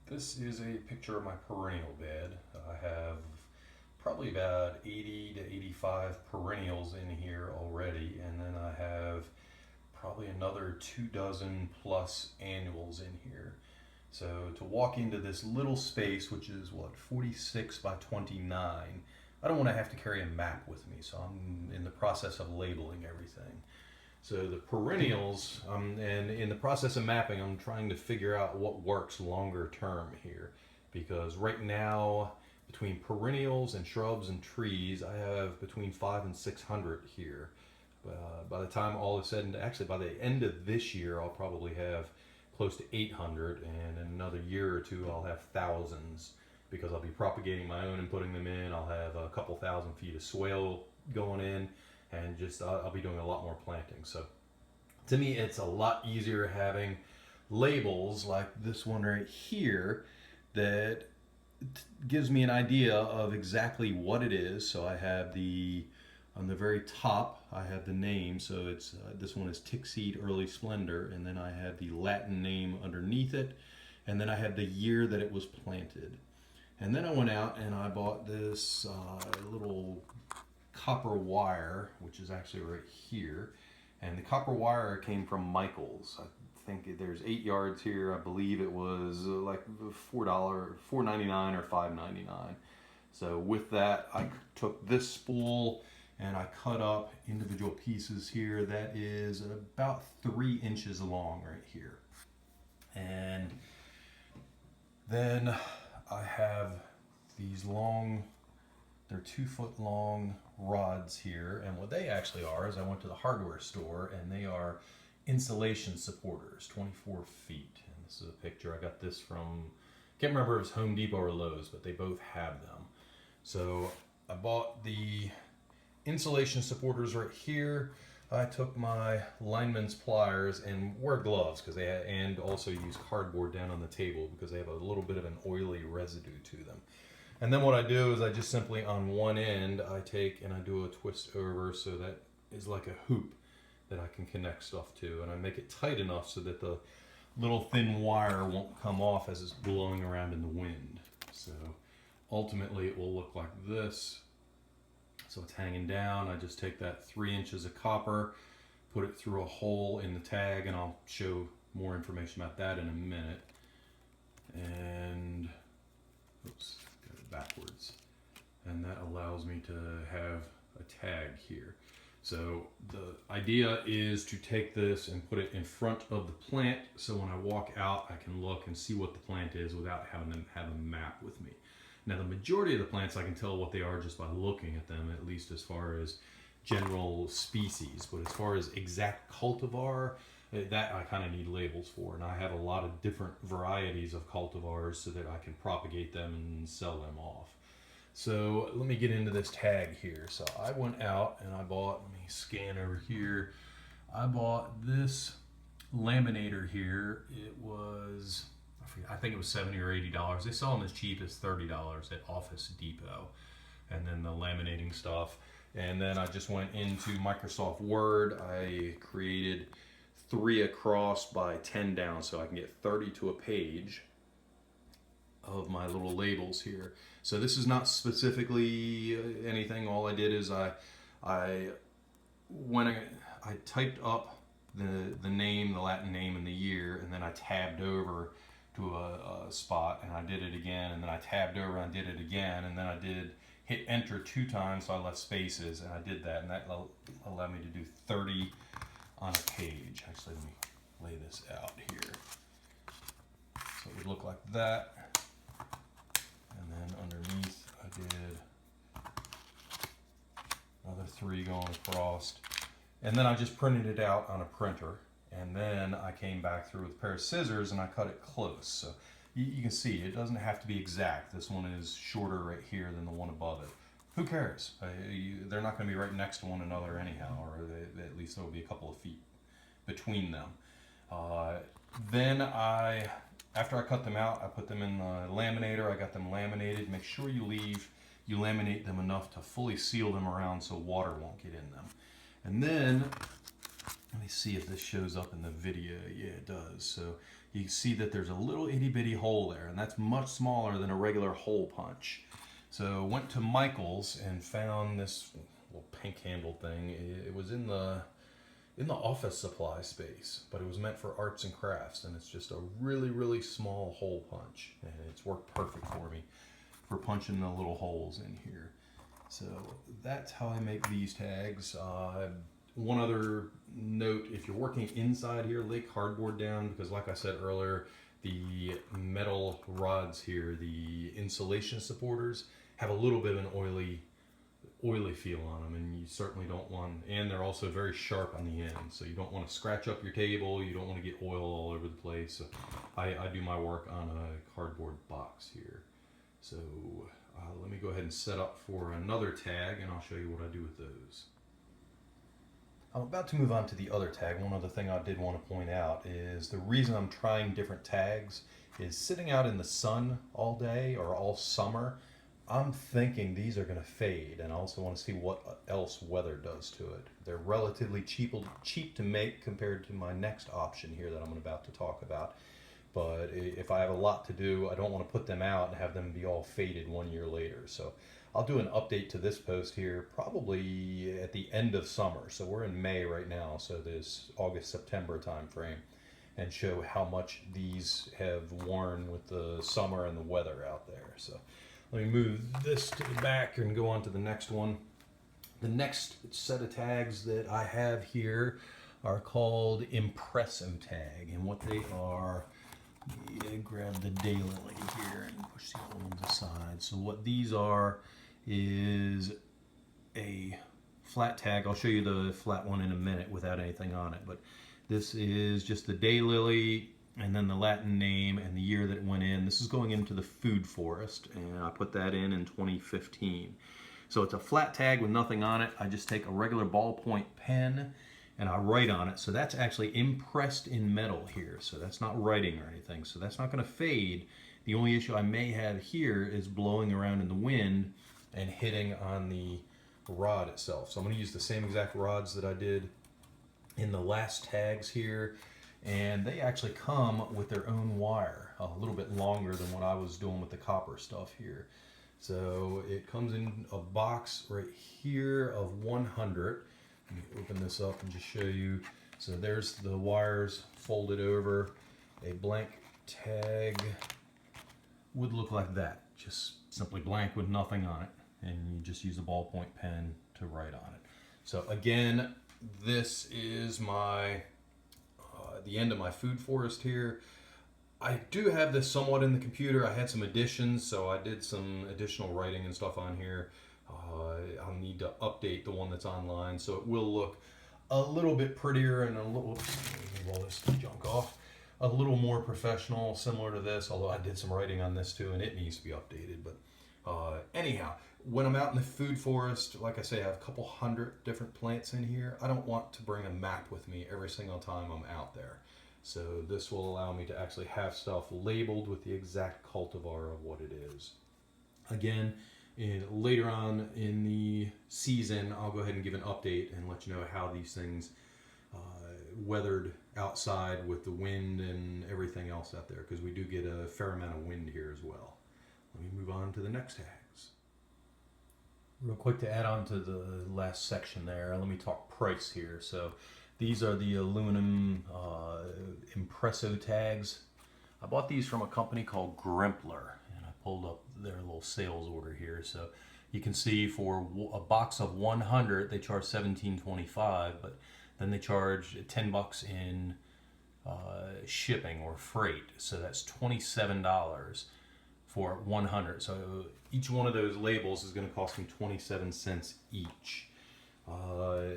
This is a picture of my perennial bed. I have probably about 80 to 85 perennials in here already, and then I have probably another 2 dozen plus annuals in here. So to walk into this little space, which is what, 46 by 29, I don't want to have to carry a map with me, so I'm in the process of labeling everything. So the perennials, and in the process of mapping, I'm trying to figure out what works longer term here, because right now, between perennials and shrubs and trees, I have between 500 and 600 here. By the time all is said and actually by the end of this year, I'll probably have close to 800, and in another year or two, I'll have thousands because I'll be propagating my own and putting them in. I'll have a couple thousand feet of swale going in, and just I'll be doing a lot more planting. So to me, it's a lot easier having labels like this one right here that gives me an idea of exactly what it is. So I have the on the very top, I have the name. So it's this one is Tickseed Early Splendor, and then I have the Latin name underneath it, and then I have the year that it was planted. And then I went out and I bought this little copper wire, which is actually right here. And the copper wire came from Michaels. I think there's 8 yards here. I believe it was like $4.99 or $5.99. So with that, I took this spool and I cut up individual pieces here. That is about 3 inches long right here. And then I have these long, they're 2 foot long rods here, and what they actually are is I went to the hardware store and they are insulation supporters, 24 feet. And this is a picture. I got this from, can't remember if it was Home Depot or Lowe's, but they both have them. So I bought the insulation supporters right here. I took my lineman's pliers and wear gloves because and also use cardboard down on the table because they have a little bit of an oily residue to them. And then what I do is I just simply on one end I take and I do a twist over so that is like a hoop that I can connect stuff to, and I make it tight enough so that the little thin wire won't come off as it's blowing around in the wind. So ultimately it will look like this. So it's hanging down. I just take that 3 inches of copper, put it through a hole in the tag, and I'll show more information about that in a minute. And oops, got it backwards. And that allows me to have a tag here. So the idea is to take this and put it in front of the plant, so when I walk out I can look and see what the plant is without having to have a map with me. Now the majority of the plants I can tell what they are just by looking at them, at least as far as general species, but as far as exact cultivar, that I kind of need labels for, and I have a lot of different varieties of cultivars so that I can propagate them and sell them off. So let me get into this tag here. So I went out and I bought, let me scan over here, I bought this laminator here. It was, I think it was $70 or $80. They sell them as cheap as $30 at Office Depot. And then the laminating stuff. And then I just went into Microsoft Word. I created 3 across by 10 down so I can get 30 to a page of my little labels here. So this is not specifically anything. All I did is I typed up the name, the Latin name, and the year, and then I tabbed over to a spot, and I did it again, and then I tabbed over and I did it again, and then I did hit enter 2 times, so I left spaces, and I did that, and that allowed me to do 30 on a page. Actually, let me lay this out here. So it would look like that. And then underneath I did another 3 going across. And then I just printed it out on a printer. And then I came back through with a pair of scissors and I cut it close. So you can see it doesn't have to be exact. This one is shorter right here than the one above it. Who cares? They're not going to be right next to one another anyhow, or at least there will be a couple of feet between them. Then after I cut them out, I put them in the laminator. I got them laminated. Make sure you laminate them enough to fully seal them around so water won't get in them. And then Let me see if this shows up in the video. Yeah, it does. So you can see that there's a little itty bitty hole there, and that's much smaller than a regular hole punch. So went to Michael's and found this little pink handle thing. It was in the office supply space, but it was meant for arts and crafts, and it's just a really small hole punch, and it's worked perfect for me for punching the little holes in here. So that's how I make these tags. One other note, if you're working inside here, lay cardboard down, because like I said earlier, the metal rods here, the insulation supporters, have a little bit of an oily feel on them, and you certainly don't want, and they're also very sharp on the end, so you don't want to scratch up your table, you don't want to get oil all over the place. So I do my work on a cardboard box here. So let me go ahead and set up for another tag, and I'll show you what I do with those. I'm about to move on to the other tag. One other thing I did want to point out is the reason I'm trying different tags is sitting out in the sun all day or all summer, I'm thinking these are going to fade, and I also want to see what else weather does to it. They're relatively cheap to make compared to my next option here that I'm about to talk about. But if I have a lot to do, I don't want to put them out and have them be all faded 1 year later. So I'll do an update to this post here probably at the end of summer. So we're in May right now, so this August-September time frame, and show how much these have worn with the summer and the weather out there. So let me move this to the back and go on to the next one. The next set of tags that I have here are called Impresso Tag, and what they are, grab the daylily here and push the other ones aside. So what these are is a flat tag. I'll show you the flat one in a minute without anything on it, but this is just the daylily and then the Latin name and the year that it went in. This is going into the food forest, and I put that in 2015. So it's a flat tag with nothing on it. I just take a regular ballpoint pen and I write on it. So that's actually impressed in metal here. So that's not writing or anything. So that's not going to fade. The only issue I may have here is blowing around in the wind and hitting on the rod itself. So I'm going to use the same exact rods that I did in the last tags here. And they actually come with their own wire, a little bit longer than what I was doing with the copper stuff here. So it comes in a box right here of 100. Let me open this up and just show you. So there's the wires folded over. A blank tag would look like that, just simply blank with nothing on it, and you just use a ballpoint pen to write on it. So again, this is my the end of my food forest here. I do have this somewhat in the computer. I had some additions, so I did some additional writing and stuff on here. I'll need to update the one that's online, so it will look a little bit prettier and a little, roll this junk off, a little more professional, similar to this, although I did some writing on this too, and it needs to be updated. But anyhow, when I'm out in the food forest, like I say, I have a couple hundred different plants in here. I don't want to bring a map with me every single time I'm out there. So this will allow me to actually have stuff labeled with the exact cultivar of what it is. Again, later on in the season, I'll go ahead and give an update and let you know how these things weathered outside with the wind and everything else out there, because we do get a fair amount of wind here as well. Let me move on to the next tags. Real quick to add on to the last section there, let me talk price here. So these are the aluminum Impresso tags. I bought these from a company called Grimpler, and I pulled up their little sales order here. So you can see for a box of 100, they charge $17.25, but then they charge $10 in shipping or freight. So that's $27 for 100. So each one of those labels is going to cost me 27 cents each.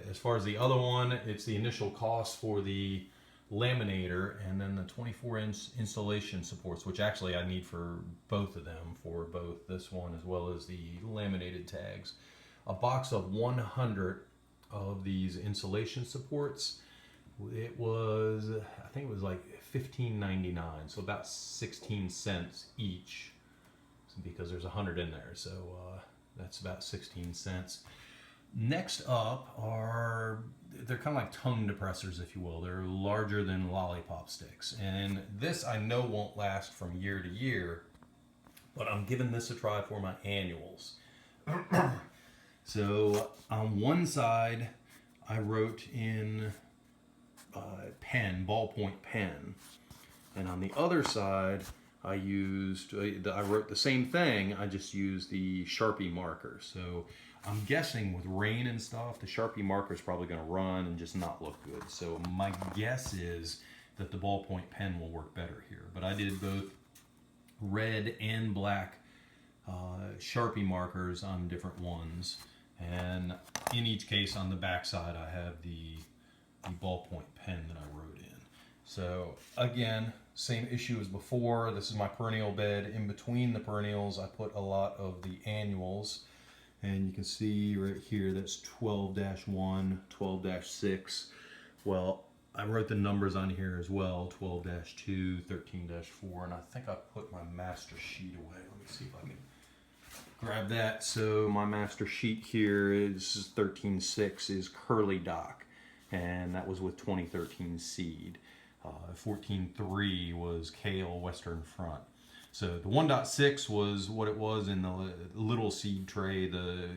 As far as the other one, it's the initial cost for the laminator and then the 24-inch installation supports, which actually I need for both of them, for both this one as well as the laminated tags. A box of 100 of these insulation supports, it was, I think it was like $15.99, so about 16 cents each, because there's 100 in there, so that's about 16 cents. Next up are they're kind of like tongue depressors, if you will. They're larger than lollipop sticks. And this I know won't last from year to year, but I'm giving this a try for my annuals. So on one side, I wrote in pen, ballpoint pen. And on the other side, I wrote the same thing, I just used the Sharpie marker. So I'm guessing with rain and stuff, the Sharpie marker is probably going to run and just not look good. So my guess is that the ballpoint pen will work better here. But I did both red and black Sharpie markers on different ones. And in each case, on the back side, I have the ballpoint pen that I wrote in. So again, same issue as before. This is my perennial bed. In between the perennials, I put a lot of the annuals. And you can see right here, that's 12-1, 12-6. Well, I wrote the numbers on here as well, 12-2, 13-4, and I think I put my master sheet away. Let me see if I can grab that. So my master sheet here is 13-6 is Curly Dock, and that was with 2013 seed. 14-3 was Kale Western Front. So the 1.6 was what it was in the little seed tray. The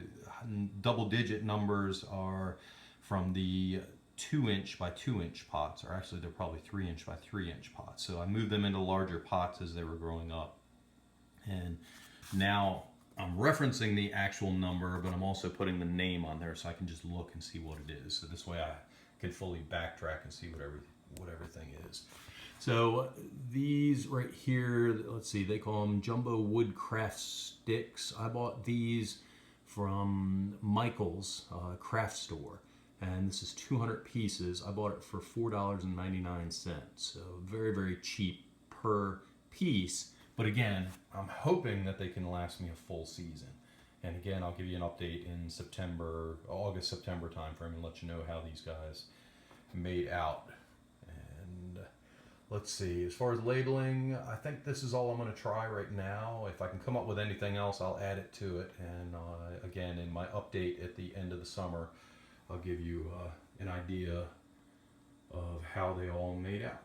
double-digit numbers are from the 2-inch by 2-inch pots, or actually they're probably 3-inch by 3-inch pots. So I moved them into larger pots as they were growing up. And now I'm referencing the actual number, but I'm also putting the name on there so I can just look and see what it is. So this way I can fully backtrack and see what everything is. So these right here, let's see, they call them Jumbo Woodcraft Sticks. I bought these from Michael's craft store, and this is 200 pieces. I bought it for $4.99, so very, very cheap per piece. But again, I'm hoping that they can last me a full season. And again, I'll give you an update in September, August, September timeframe, and let you know how these guys made out. And let's see, as far as labeling, I think this is all I'm going to try right now. If I can come up with anything else, I'll add it to it. And again, in my update at the end of the summer, I'll give you an idea of how they all made out.